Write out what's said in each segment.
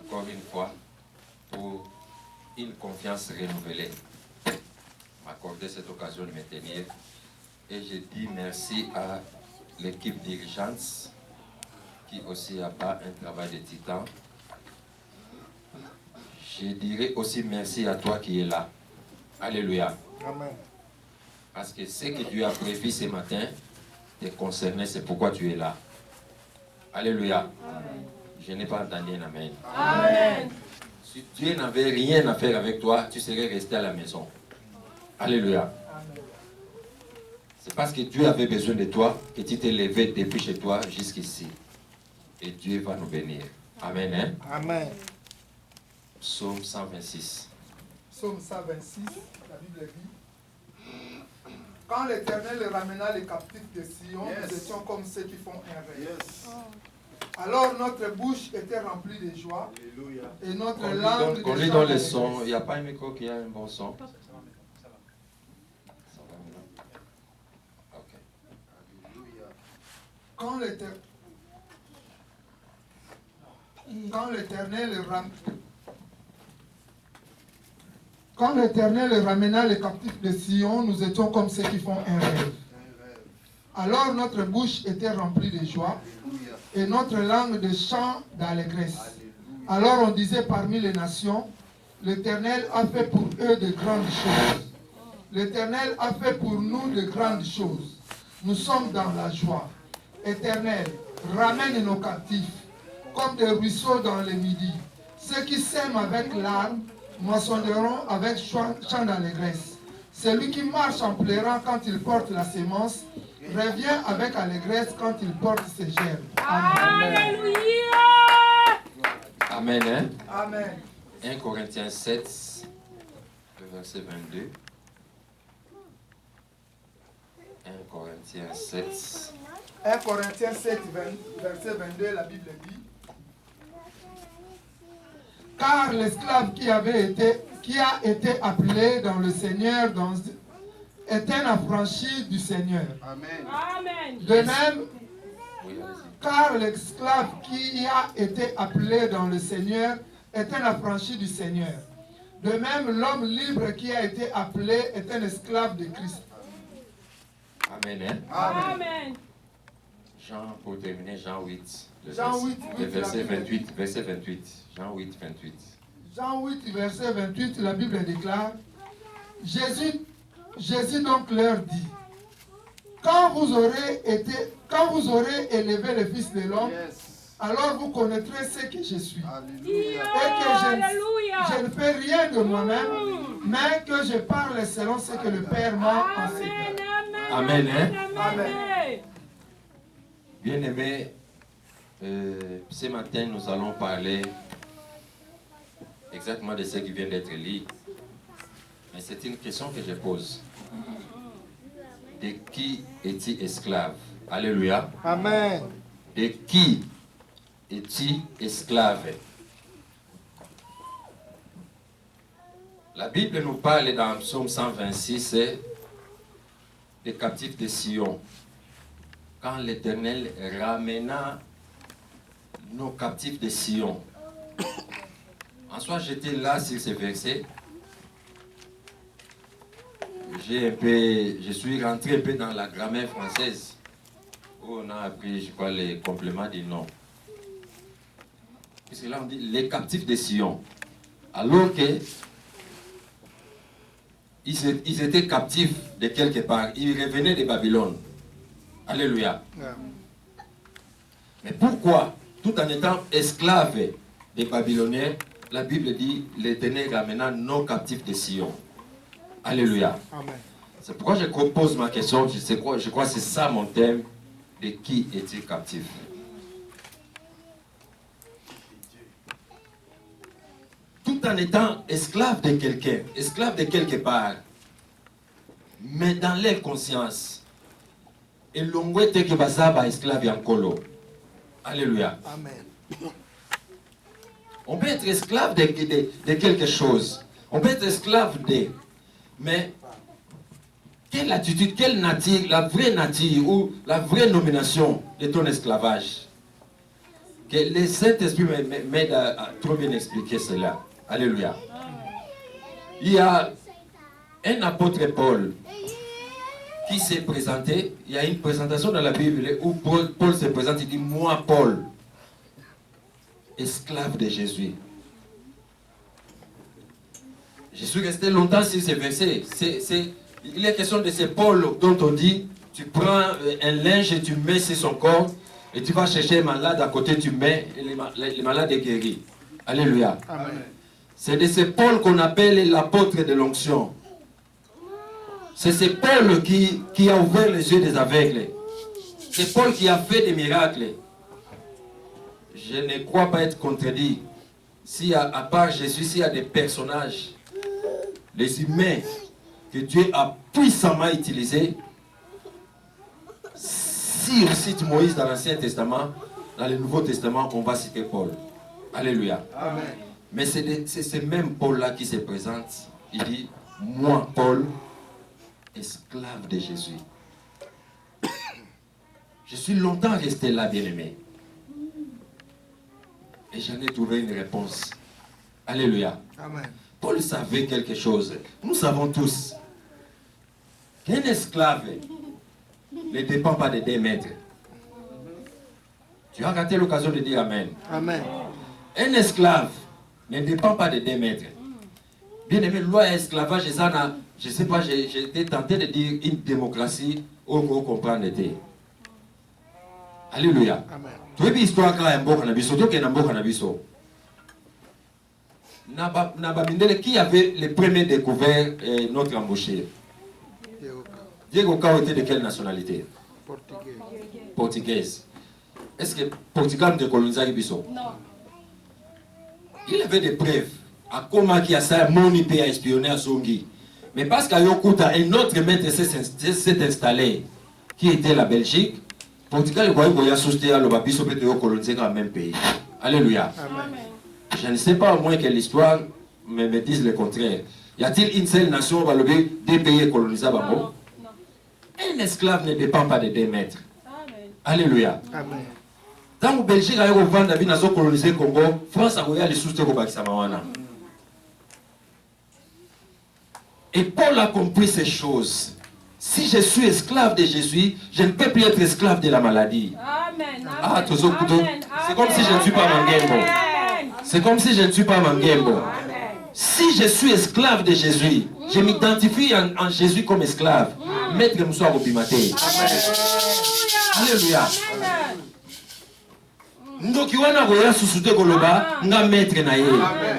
encore une fois pour une confiance renouvelée. M'accorder cette occasion de me tenir. Et je dis merci à l'équipe dirigeante qui aussi a pas un travail de titan. Je dirais aussi merci à toi qui es là. Alléluia. Amen. Parce que ce que Dieu a prévu ce matin te concerne, c'est pourquoi tu es là. Alléluia. Amen. Je n'ai pas entendu un amen. Amen. Si Dieu n'avait rien à faire avec toi, tu serais resté à la maison. Alléluia. C'est parce que Dieu avait besoin de toi que tu t'es levé depuis chez toi jusqu'ici. Et Dieu va nous bénir. Amen. Hein? Amen. Psaume 126. Psaume 126, la Bible dit: quand l'Éternel ramena les captifs de Sion, nous étions comme ceux qui font un rêve. Alors notre bouche était remplie de joie. Alléluia. Et notre On langue lit de dans chant le de son. grâce. Il n'y a pas un micro qui a un bon son. Ça va maintenant? Ok. Alléluia. Quand l'Éternel ramena les captifs de Sion, nous étions comme ceux qui font un rêve. Alors notre bouche était remplie de joie et notre langue de chant d'allégresse. Alors on disait parmi les nations: l'Éternel a fait pour eux de grandes choses. L'Éternel a fait pour nous de grandes choses. Nous sommes dans la joie. Éternel, ramène nos captifs comme des ruisseaux dans le midi. Ceux qui sèment avec larmes moissonneront avec chant d'allégresse. Celui qui marche en pleurant quand il porte la sémence revient avec allégresse quand il porte ses germes. Amen. Alléluia. Amen. Hein? Amen. 1 Corinthiens 7, le verset 22. 1 Corinthiens 7. 1 Corinthiens 7, verset 22, la Bible dit: car l'esclave qui a été appelé dans le Seigneur est un affranchi du Seigneur. Amen. Amen. De même, Oui, allez-y. car l'esclave qui a été appelé dans le Seigneur est un affranchi du Seigneur. De même, l'homme libre qui a été appelé est un esclave de Christ. Amen. Hein? Amen. Jean, pour terminer, Jean 8. Jean 8, le 8, verset la Bible 28. Verset 28. Jean 8, 28. Jean 8, verset 28, la Bible déclare: Jésus donc leur dit: quand vous aurez élevé le Fils de l'homme, alors vous connaîtrez ce que je suis. Alléluia. Et que Alléluia. je ne fais rien de moi-même, mais que je parle selon ce que le Père m'a enseigné. Amen. Hein? Amen. Bien-aimés, ce matin, nous allons parler exactement de ce qui vient d'être lu. Mais c'est une question que je pose. De qui es-tu esclave? Alléluia. Amen. De qui es-tu esclave? La Bible nous parle dans Psaume 126 des captifs de Sion. Quand l'Éternel ramena nos captifs de Sion. En soi, j'étais là sur ce verset. Je suis rentré un peu dans la grammaire française, où on a appris, je crois, les compléments des noms. Puisque là, on dit les captifs de Sion. Alors que ils étaient captifs de quelque part. Ils revenaient de Babylone. Alléluia. Mais pourquoi, tout en étant esclaves des Babyloniens, la Bible dit l'Éternel ramena nos captifs de Sion? Alléluia. Amen. C'est pourquoi je pose ma question. Je crois que c'est ça mon thème. De qui est-il captif? Tout en étant esclave de quelqu'un, esclave de quelque part, mais dans leur conscience, et l'ongouette que bazaba esclave yankolo. Alléluia. Amen. On peut être esclave de quelque chose. On peut être esclave de. Mais quelle attitude, quelle nature, la vraie nature ou la vraie nomination de ton esclavage? Que le Saint-Esprit m'aide à trop bien expliquer cela. Alléluia. Il y a un apôtre Paul qui s'est présenté. Il y a une présentation dans la Bible où Paul se présente. Il dit, moi Paul, esclave de Jésus. Je suis resté longtemps sur ces versets. Il est question de ce Paul dont on dit, tu prends un linge et tu mets sur son corps et tu vas chercher un malade à côté, tu mets et le malade est guéri. Alléluia. Amen. C'est de ce Paul qu'on appelle l'apôtre de l'onction. C'est ce Paul qui a ouvert les yeux des aveugles. C'est Paul qui a fait des miracles. Je ne crois pas être contredit. Si à part Jésus, s'il y a des personnages, les humains que Dieu a puissamment utilisés, si on cite Moïse dans l'Ancien Testament, dans le Nouveau Testament, on va citer Paul. Alléluia. Amen. Mais c'est ce même Paul-là qui se présente. Il dit, moi, Paul, esclave de Jésus. Je suis longtemps resté là, bien-aimé. Et j'en ai trouvé une réponse. Alléluia. Amen. Paul savait quelque chose. Nous savons tous qu'un esclave ne dépend pas de 2 maîtres. Tu as raté l'occasion de dire Amen. Amen. Un esclave ne dépend pas de 2 maîtres. Bien aimé, loi esclavage, je ne sais pas, j'étais tenté de dire une démocratie où on comprend l'été. Alléluia. Amen. Tu vois l'histoire quand il y a qui avait le premier découvert notre embauché? Diego Cao était de quelle nationalité? Portugais. Portugaise. Est-ce que Portugal ne colonisait Bisso? Non. Il avait des preuves à comment il y a ça, Moni a espionné à Songi. Mais parce qu'à Yokuta, un autre maître s'est installé, qui était la Belgique, Portugal il a soutenu le Babiso peut coloniser dans le même pays. Alléluia. Amen. Je ne sais pas au moins que l'histoire me dise le contraire. Y a-t-il une seule nation où des pays colonisés? Non. Un esclave ne dépend pas de 2 maîtres. Amen. Alléluia. Amen. Tant que Belgique a colonisé le Congo, France a les soutenu au Bakisamawana. Et Paul a compris ces choses. Si je suis esclave de Jésus, je ne peux plus être esclave de la maladie. Amen. Ah, c'est comme si je ne suis pas Mangembo. C'est comme si je ne suis pas Mangembo. Si je suis esclave de Jésus, je m'identifie en Jésus comme esclave. Maître Moussa Robimate. Alléluia. Donc,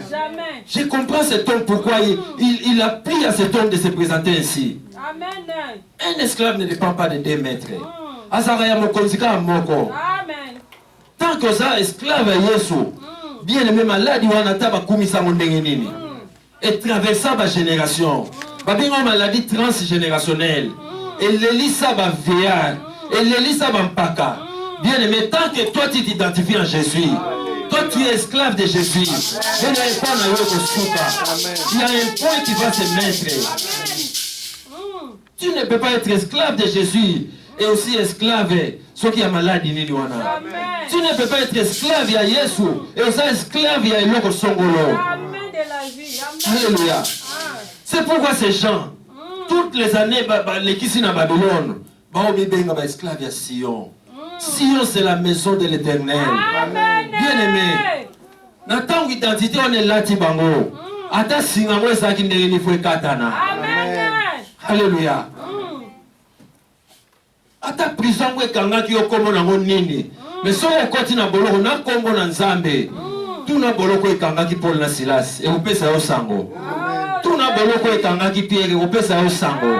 Jamais. je comprends cet homme pourquoi il a pris à cet homme de se présenter ainsi. Amen. Un esclave ne dépend pas de 2 maîtres. Azaraya mokonzika amoko. Amen. Tant que ça esclave à Yesu, bien aimé malade wanata bakumisa ndenge nini. Et traversant ma génération. Babingo maladie transgénérationnelle. Et l'élisa ba veillard. Et l'élisa ba mpaka. Bien aimé, tant que toi tu t'identifies en Jésus, toi tu es esclave de Jésus. Il y a un point qui va se mettre. Tu ne peux pas être esclave de Jésus et aussi esclave ceux qui sont malades. Tu ne peux pas être esclave à Yesu et aussi esclave à Eloko Songolo. Amen de la vie. Alléluia. C'est pourquoi ces gens, toutes les années, les qui sont à Babylone, ils sont esclaves à Sion. Sion, c'est la maison de l'Éternel. Bien aimé. Dans l'identité, on est là, Tibango. Ata Singambo, ça qui n'est pas Katana. Amen. Alléluia. Ata prison we kanga ki okombo na nini. Mais so okoti na boloko na kombo na Nzambe. Tuna boloko ekanga ki Paul na Silas et opesa yo sango. Tuna boloko ekanga ki Pierre opesa yo sango.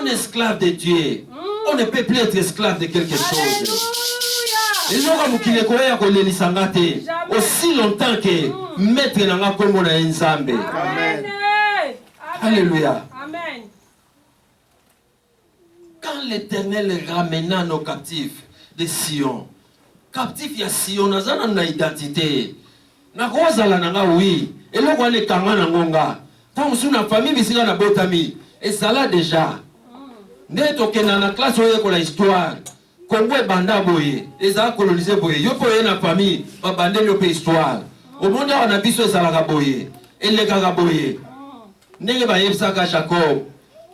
On est esclave de Dieu. On ne peut plus être esclave de quelque chose. Et aussi longtemps que maître n'a pas comme na Nzambe. Amen. Alléluia. Amen. Quand l'Éternel ramena nos captifs de Sion, captifs il y a Sion, nous avons une identité. Na kozala nanga oui, et là on est kanga nangonga. Tant que na famille bisika na botami, et ça là déjà. Neto kena na classe oye ko la histoire. Congo est banda boye, les a colonisé boye. Yo poye na famille, ba bande yo pe histoire. Au monde on a biso ezalaka boye, elekaka boye. Ndenge ba yebisaka Jacob.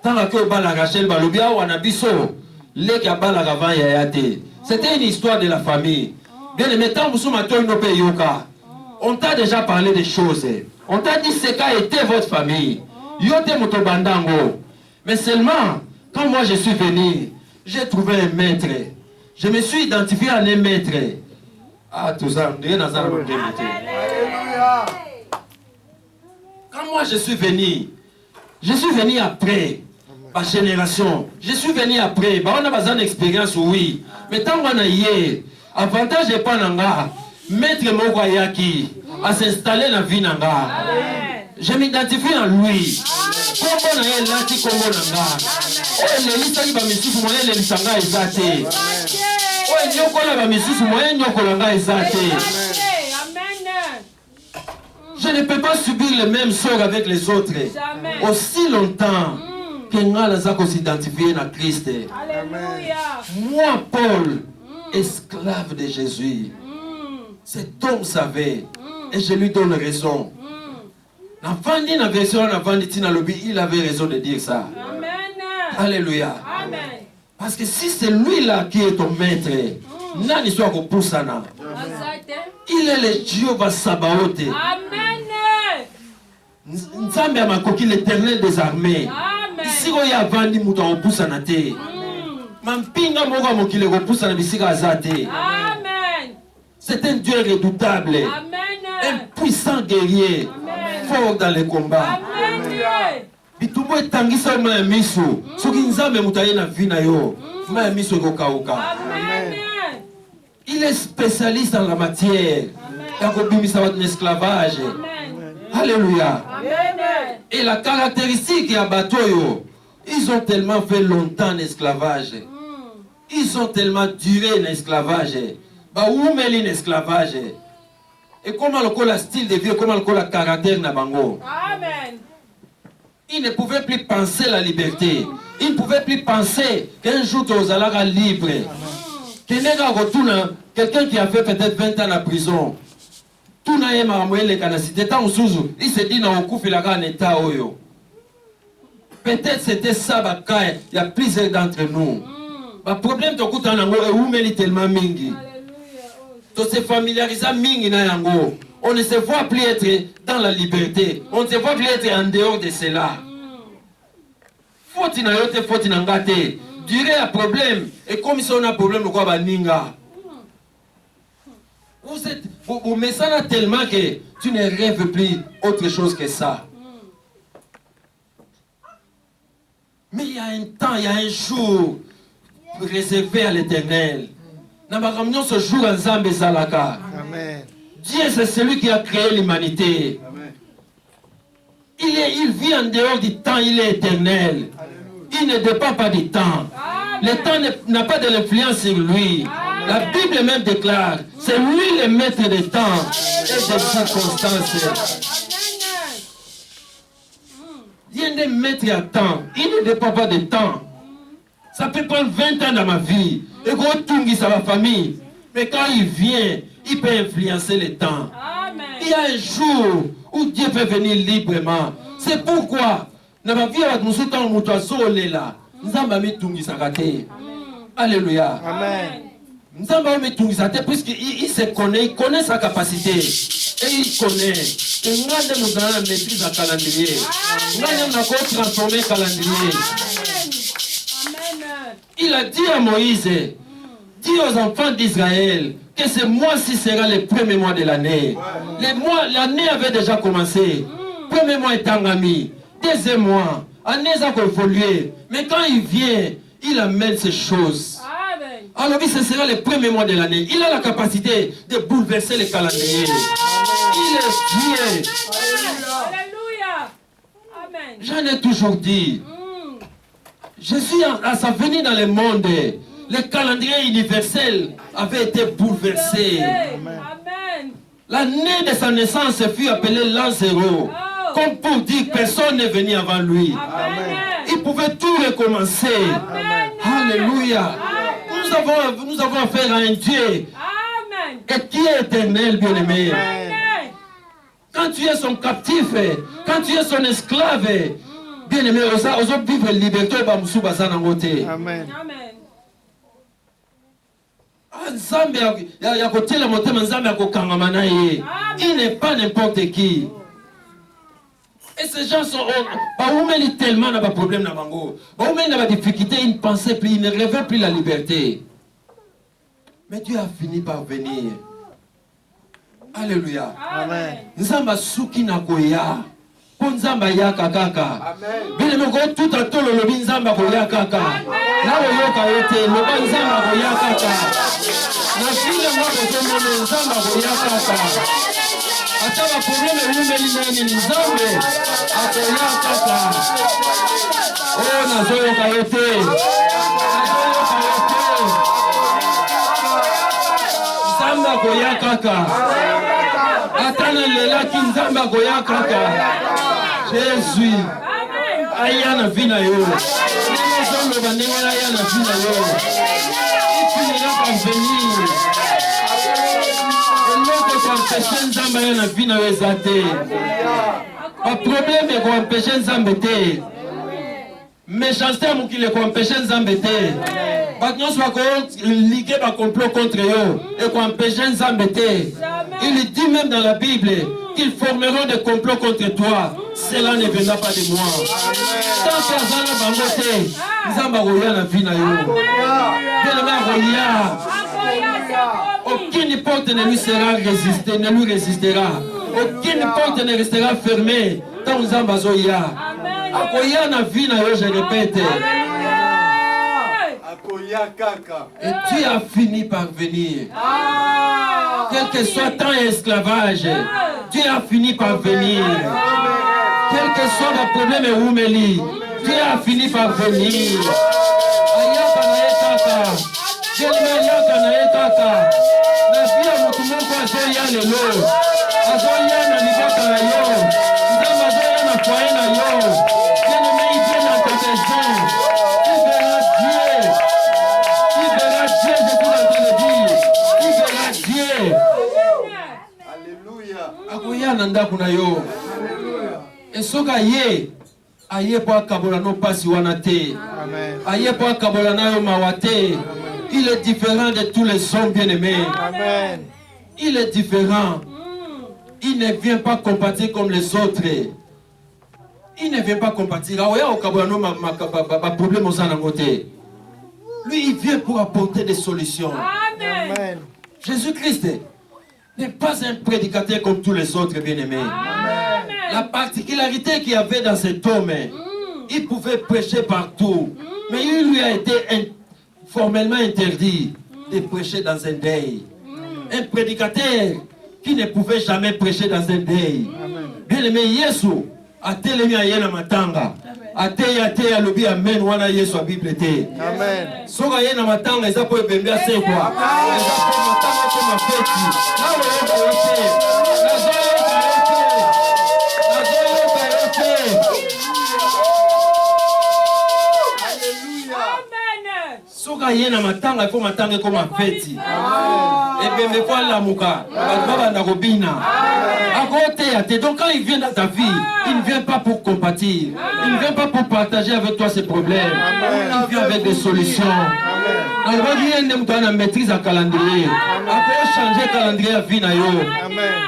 Tant que bala Rachel balobi on a biso, leki abalaka van yaya te. C'était une histoire de la famille. Bien aimé, tant vous matin no pe yoka. On t'a déjà parlé des choses. On t'a dit ce qu'a été votre famille. Yo te moto bandango. Mais seulement quand moi je suis venu, j'ai trouvé un maître. Je me suis identifié à un maître. Ah, tout ça, Alléluia. quand moi je suis venu après ma génération. Je suis venu après. On a besoin d'expérience, oui. Mais tant qu'on a y avantage n'est pas nanga. Maître Mokwayaki à s'installer dans la vie nanga. Je m'identifie en lui. Comment on a là qui comment nanga. Oh, les listes ba misusu moyen les lisanga ezate. Oh, nyokola ba misusu moyen nyokola nga ezate. Je ne peux pas subir le même sort avec les autres. Jamais. Aussi longtemps que nous s'identifier à Christ. Alléluia. Moi, Paul, esclave de Jésus, cet homme savait et je lui donne raison. Il avait raison de dire ça. Amen. Alléluia. Amen. Parce que si c'est lui-là qui est ton maître, nani soit ko poussana. Il est le Jéhovah Sabaoth. Amen. Nzambe amakoki l'éternel des armées. Amen. Ici il y a vandi muto opusana te. Mampinga moko mokile ko pusana bisika azate. Amen. C'est un Dieu redoutable, un Amen. puissant guerrier, fort dans les combats. Amen. Bitumbo etangisa ma miso. Soki nzambe mutaye na vie na yo, ma miso ekokauka. Amen. Il est spécialiste en la matière. Yakobimisa wat esclavage. Alléluia. Amen. Et la caractéristique ya batoyo, ils ont tellement fait longtemps l'esclavage. Ils ont tellement duré l'esclavage. Bah où met l'esclavage? Et comment le style de vie, comment le caractère na bango? Amen. Ils ne pouvaient plus penser la liberté. Ils ne pouvaient plus penser qu'un jour tu seras libre. Quelqu'un qui a fait peut-être 20 ans en prison. Tout n'a pas cité. Il se dit non, en état. Peut-être c'était ça, il y a plusieurs d'entre nous. Le problème est tellement mingi. On se familiarise mingi na yango. On ne se voit plus être dans la liberté. On ne se voit plus être en dehors de cela. Faut-il n'engate. Durer un problème. Et comme si on a un problème, quoi va ninga. Vous mettez ça tellement que tu ne rêves plus autre chose que ça. Mais il y a un temps, il y a un jour réservé à l'Éternel. Nous ce jour en Zambé Zalaka. Dieu, c'est celui qui a créé l'humanité. Il vit en dehors du temps, il est éternel. Il ne dépend pas du temps. Le temps n'a pas de l'influence sur lui. La Bible même déclare, c'est lui le maître des temps et des circonstances. Il est le maître à temps. Il ne dépend pas du temps. Ça peut prendre 20 ans dans ma vie. Et gros tungi ça ma famille. Mais quand il vient, il peut influencer le temps. Il y a un jour où Dieu peut venir librement. C'est pourquoi dans ma vie avec nous là. Alléluia. Amen. Puisqu'il se connaît, il connaît sa capacité. Et il connaît. Et nous avons la maîtrise à calendrier. Nous avons transformé le calendrier. Il a dit à Moïse, dis aux enfants d'Israël que ce mois-ci sera le premier mois de l'année. L'année avait déjà commencé. Premier mois est Tangami. Deuxième mois, l'année a évolué. Mais quand il vient, il amène ces choses. Alors oui, ce sera le premier mois de l'année. Il a la capacité de bouleverser le calendrier. Il est Dieu. Alléluia. Amen. J'en ai toujours dit. Jésus, à sa venue dans le monde, le calendrier universel avait été bouleversé. Amen. L'année de sa naissance fut appelée l'an zéro. Comme pour dire que personne n'est venu avant lui. Amen. Il pouvait tout recommencer. Amen. Alléluia. Nous nous avons affaire à un Dieu Amen. et qui est éternel, bien-aimé. Amen. Quand tu es son captif, quand tu es son esclave, bien-aimé, on vivre la liberté. Amen. Amen. Il n'est pas n'importe qui. Et ces gens sont tellement dans des problèmes, dans des difficultés, ils ne pensaient plus, ils ne rêvaient plus la liberté. Mais Dieu a fini par venir. Alléluia. Amen. Nzamba suki na koya. Po nzamba ya kaka. Bile moko tout à tout le lobi nzamba koya kaka. Na oyoka yote loba nzamba koya kaka. Na file moko zomono nzamba koya kaka. Ata ba problème umeli nani ni nzambe akoya kaka. Oh na zoyoka yote. Nzamba koya kaka. Atana lelaki nzamba koya kaka. Jésus. Aya na vina yo. Nzamba banengala aya na vina yo. Il finira par venir. L'autre pour empêcher nzamba aya na vina yo ezate. Pas problème est pour empêcher nzamba te. Méchanceté à qui les empêcher nzamba te. Pas que nous soyons ligués par complot contre eux et qu'on empêche nzamba te. Il dit même dans la Bible qu'ils formeront des complots contre toi. Cela ne viendra pas de moi. Tant que Zana Bangote, Nzamba Roya na vie na yo. Aucune porte ne lui sera résistée, ne lui résistera. Aucune porte ne restera fermée. Tant Nzamba Zoya. Akoya na vie na yo, je répète. Et Dieu a fini par venir. Quel que soit temps et esclavage, Dieu a fini par venir. Quel que soit le problème et oumeli, Dieu a fini par venir. Ayaka na ekaka. Jelme ayaka na ekaka. Na via mutumoko azoya lelo. Azoya na libaka na yo. Nzamba azoya na foyer na yo. Bien-aimé, il vient dans ta maison. Il verra Dieu. Il verra Dieu, je suis en train de dire. Il verra Dieu. Alléluia. Akoya na ndako na yo. Et soka ye aye po akabola no pasi wana te. Amen. Aye po akabola na yo mawate. Il est différent de tous les hommes bien-aimés. Amen. Il est différent. Il ne vient pas compatir comme les autres. Il ne vient pas compatir. Aoya okabola no ma problème aux anangote. Lui il vient pour apporter des solutions. Amen. Amen. Jésus-Christ n'est pas un prédicateur comme tous les autres bien-aimés. La particularité qu'il y avait dans cet homme, il pouvait prêcher partout, mais il lui a été formellement interdit de prêcher dans un deuil. Un prédicateur qui ne pouvait jamais prêcher dans un deuil. Bien aimé, Yesu a telemi a yena matanga. Ate ya lobi amen wana Yesu a Bible te. Amen. Soka yena matanga eza po ebembe ase kwa. Eza po matanga po mafeti. Na woyoka yote. Na zoyoka yote. Na zoyoka yote. Amen. Soka yena matanga po matanga ko mafeti. Ebembe kwa lamuka. Baba na robina. À côté, donc quand il vient dans ta vie, il ne vient pas pour compatir. Il ne vient pas pour partager avec toi ses problèmes. Il vient avec des solutions. On va dire qu'il a maîtrise à calendrier. Après changer le calendrier à vie.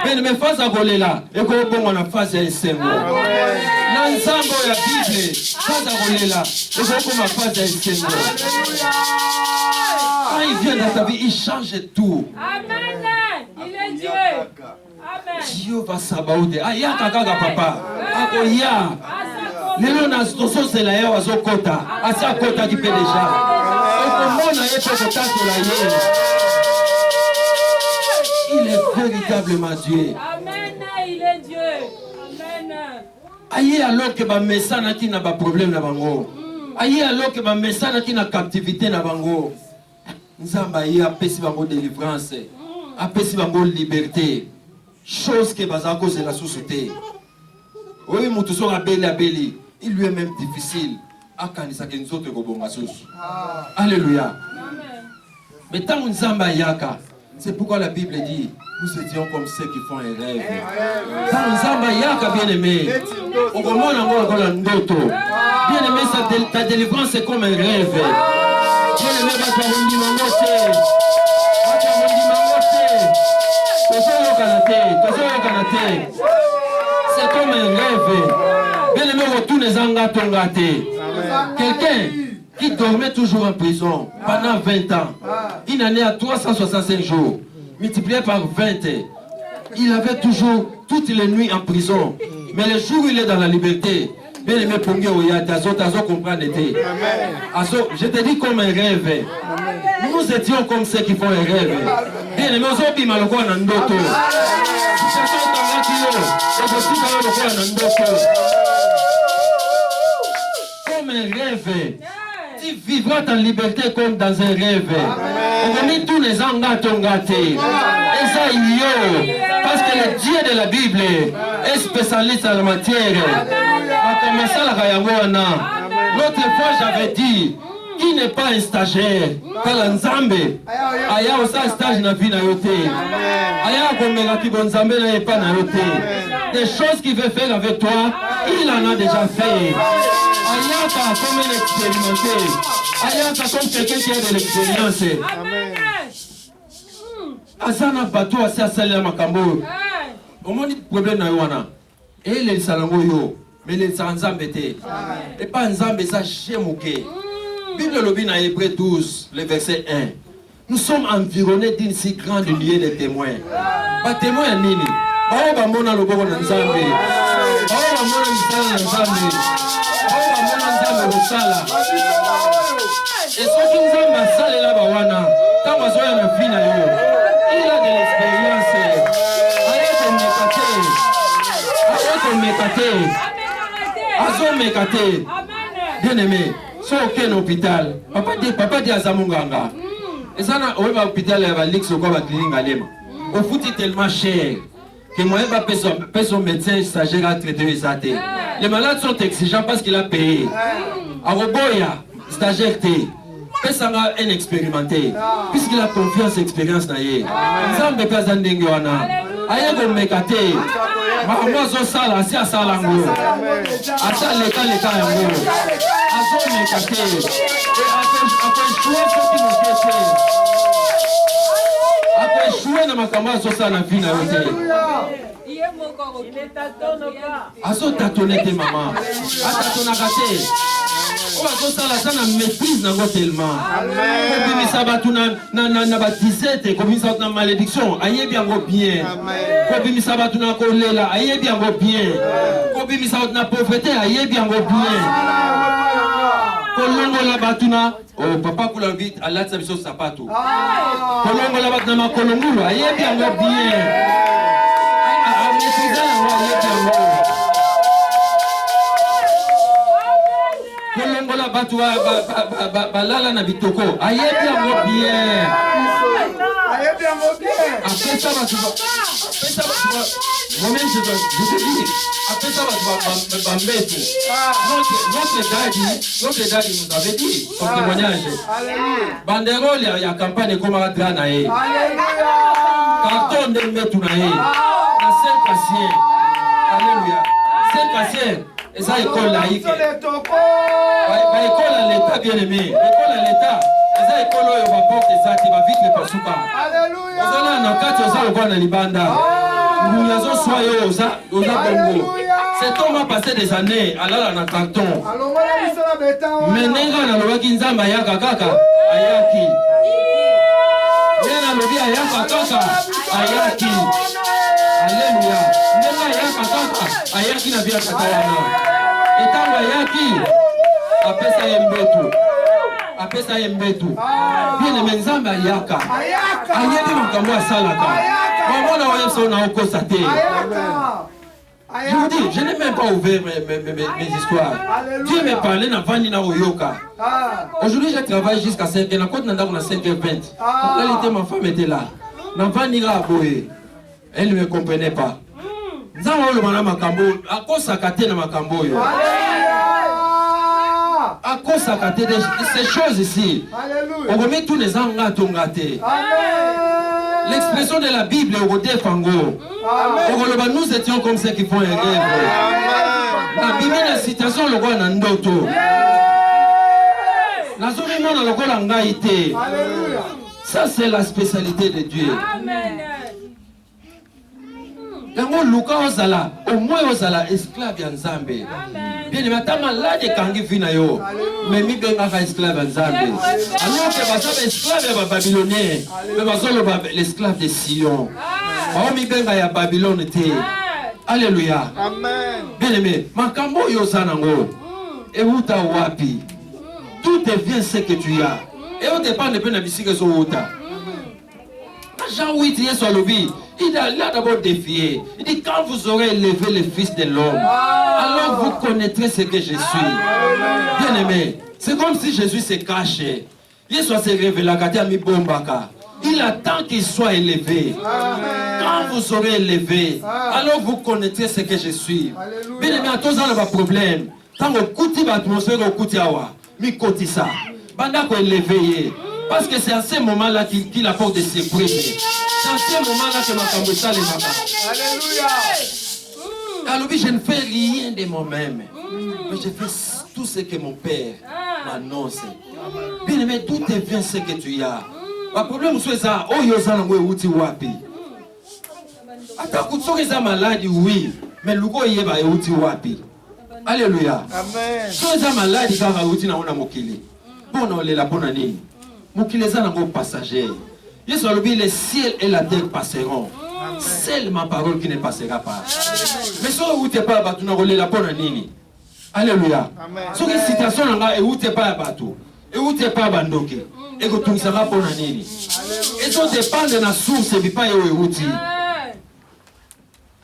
Mais mes phases à voler là, et qu'on bon en phase à SMO. L'ensemble de la Bible, phase à voler là, et qu'on bon en phase à SMO. Quand il vient dans ta vie, il change tout. Amen. Il est Dieu. Amen. Dieu va s'abaouder. Aya kaka papa. Akoya. Lelo na tososela ya wazokota. Asa kota ki pe déjà. Okomona ye pe kotasola ye. Il est véritablement Dieu. Amen. Il est Dieu. Amen. Aye alors que ba mesana ki na ba problème na bango. Aye alors que ba mesana ki na captivité na bango. Nzamba ye apesi bango délivrance. Apesi bango liberté. Chose que Bazako c'est la société. Oui, Moutousso a belli, il lui est même difficile. Alléluia. Mais tant que Nzamba Yaka, c'est pourquoi la Bible dit, nous étions comme ceux qui font un rêve. Tant que Nzamba Yaka, bien aimé, au moment où on a ndoto, bien aimé, ta délivrance c'est comme un rêve. Bien aimé, c'est comme un rêve. Bien aimé, retourne les angatongate. Quelqu'un qui dormait toujours en prison pendant 20 ans, une année à 365 jours, multiplié par 20, il avait toujours toutes les nuits en prison. Mais le jour où il est dans la liberté, bien aimé, je te dis comme un rêve. Nous étions comme ceux qui font un rêve. Bien aimé, comme un rêve. Tu vivras ta liberté comme dans un rêve. On met tous les engâtés. Et ça, parce que le Dieu de la Bible est spécialiste en la matière. L'autre fois, j'avais dit, qui n'est pas un stagiaire, tel un Nzambe, aya aussi un stage na vie na yote. Aya komela ki bon Nzambe na pas na yote. Des choses qu'il veut faire avec toi, il en a déjà fait. Aya ta comme un expérimenté. Aya ta comme quelqu'un qui a de l'expérience. Azana bateau assez asali na makambo. Comment dit problème na yoana? Et les salango yo, mais les Nzambe te. Et pas Nzambe ça chemuke. Bible Lobby dans Hébreu 12, le verset 1. Nous sommes environnés d'une si grande nuée de témoins. Pas témoins à Nini. Pas mona le bon Nzambe. Pas mona Nzambe. Pas mona Nzambe. Et ce qui nous a massé là bawana, quand on a une fille il a de l'expérience. Azo mekate. Bien aimé. So aucun hôpital. Papa dit à Zamunganga. Et ça n'a pas hôpital à Valix ou quoi à clinique à Lema. Au foot est tellement cher que moi je vais payer son médecin stagiaire à traiter les athées. Les malades sont exigeants parce qu'il a payé. À Roboya, stagiaire T. Pesanga un expérimenté. Puisqu'il a confiance, expérience na ye. Nzambe kaza ndenge wana. Aye go mekate. Maman zo sala si asala ngo. Asa leka yango. Azo mekate. Après jouer ce qui nous fait. Après jouer na makamba zo sala na vie na yote. Azo tatone te maman. Atatona kate. On va ça ça na maîtrise nango tellement. Comme ça va tout na baptisé comme ça na malédiction, aye bien bien. Comme ça va tout na kolela, aye bien bien. Comme ça na pauvreté, aye bien bien. Kolongo la batuna, oh papa kula vite à la tsabiso sapato. Kolongo la batuna ma kolongo, aye bien bien. A maîtriser aye bien bien. Kolongola batu balala na bitoko ayebi yango bien. Après ça va moi-même je te dis après ça va mettre notre daddy nous avait dit son témoignage. Banderole il y a campagne comme à Dranae. Carton de mettre na ye. Na Saint-Cassien. Alléluia. Saint-Cassien. Et ça école laïque. École à l'État bien aimé. École à l'État. Et ça école où on va porter ça qui va vite le pasuka. Alléluia. Vous allez en quatre aux arbres dans l'Ibanda. Nous avons soyé aux arbres. Cet homme a passé des années à l'ala dans carton. Mais n'enga na loba kinzamba yaka kaka ayaki. N'enga lobi ayaka kaka ayaki. Alléluia. N'enga yaka kaka ayaki na via katawana. Etanga yaki apesa yembetu. Apesa yembetu. Bien aimé Nzambe ayaka. Ayaki makambo asalaka. Maman na yemso na okosate. Je vous dis, je n'ai même pas ouvert mes histoires. Dieu m'a parlé dans Vanina Oyoka. Aujourd'hui, je travaille jusqu'à 5h. La côte n'a pas 5h20. En réalité, ma femme était là. Dans Vanina Aboye. Elle ne me comprenait pas. Nzambe le mana makambo. À cause sakate na makambo yo. à cause ça ces choses ici. Alléluia. On remet tous les angles gâtés. Amen. L'expression de la Bible est au défango. Amen. Nous étions comme ceux qui font un rêve. La Bible est la citation le roi Nandoto. La zone non le roi Langaïté. Alléluia. Ça c'est la spécialité de Dieu. Amen. Yango luka ozala, au moins ozala esclave ya Nzambe. Amen. Bien aimé, ta malade kangi vina yo. Mais mi benga ka esclave ya Nzambe. Alors que baza esclave ya Babylonien, mais bazolo l'esclave de Sion. Oh mi benga ya Babylone te. Alléluia. Amen. Bien aimé, makambo yo sanango. Et uta wapi? Tout devient ce que tu as. Et au départ ne peut na bisike so uta. Jean 8, il a d'abord défié. Il dit quand vous aurez élevé le Fils de l'homme, alors vous connaîtrez ce que je suis. Bien aimé, c'est comme si Jésus se cachait. Il soit se révélé, il attend qu'il soit élevé. Quand vous aurez élevé, alors vous connaîtrez ce que je suis. Bien aimé, à tous on a un problème. Tant que vous écoutez l'atmosphère, vous écoutez mi kotisa. Pendant qu'on est élevé. Parce que c'est à ce moment-là qu'il apporte des secrets. C'est à ce moment-là que ma femme est allée. Alors je ne fais rien de moi-même. Mais je fais tout ce que mon Père m'annonce. Bien aimé, tout devient ce que tu as. Le problème c'est ça. Oh, yozana outi wapi. Attends, tu es malade, oui. Mais lugo yeba outi wapi. Alléluia. Amen. Tu es malade, il va outi na ona mokili. Bon, on est là pour nani. Mokileza nango passager. Yesu alobi le ciel et la terre passeront. Seule ma parole qui ne passera pas. Mais si vous n'êtes pas battu, vous n'avez pas nini. Alléluia. Si vous êtes situation et vous n'êtes pas battu, et vous n'êtes pas bandoké, et vous n'êtes pas pour nini. Et ça dépend de la source et pas où vous.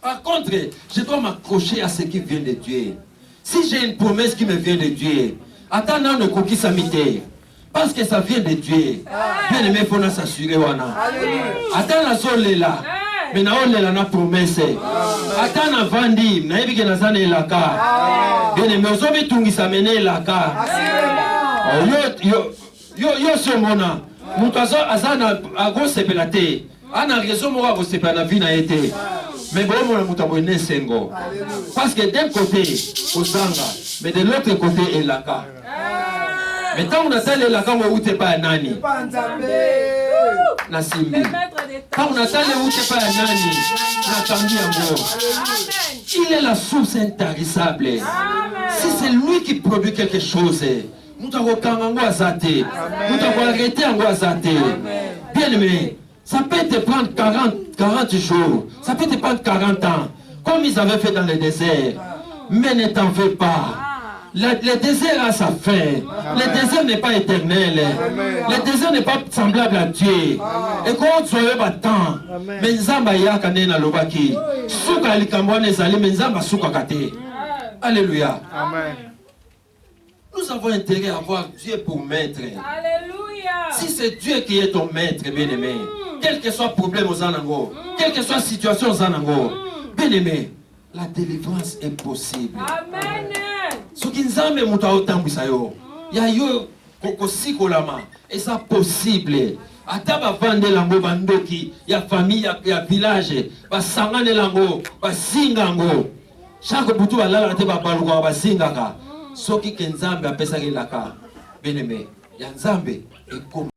Par contre, je dois m'accrocher à ce qui vient de Dieu. Si j'ai une promesse qui me vient de Dieu, attendant le coquille samité. Parce que ça vient de Dieu. Bien aimé, il faut s'assurer. Attends la zone là. Mais on est là, na promesse. Attends la vandi. Na ebi que na zane la ka. Bien aimé, on veut tout qui s'amène la ka. Yo somona. Mutazo azana ago sepelate. Ana raison moi ago sepela vie na été. Mais bon mon mutabo ne sengo. Parce que d'un côté Ozanga, mais de l'autre côté est la ka. Mais tant on a salé la quand on pas nani. Na simbi. Quand on a salé on pas nani. Na tangi amour. Il est la source intarissable. Si c'est lui qui produit quelque chose, nous devons arrêter en Guazate. Bien aimé, ça peut te prendre 40 jours, ça peut te prendre 40 ans, comme ils avaient fait dans le désert. Mais ne t'en fais pas. Le désert a sa fin. Le désert n'est pas éternel. Le désert n'est pas semblable à Dieu. Et quand tu as battant, mais Nzamba yaka nena lobaki. Souka likambwane zali mais Nzamba souka kate. Alléluia. Amen. Nous avons intérêt à voir Dieu pour maître. Alléluia. Si c'est Dieu qui est ton maître, bien-aimé, quel que soit le problème aux anangos, quelle que soit la situation aux anangos, bien-aimé, la délivrance est possible. Amen. Ce qui nous a mis à otambisa yo, ya yo kokosikolama, et ça possible. Ataba vande lango bandoki, ya famille, ya village, ba sangane lango, ba singango. Chaque butu balala te ba baluka ba singaka. Soki ke Nzambe apesa ki laka. Bien-aimé, ya Nzambe et comme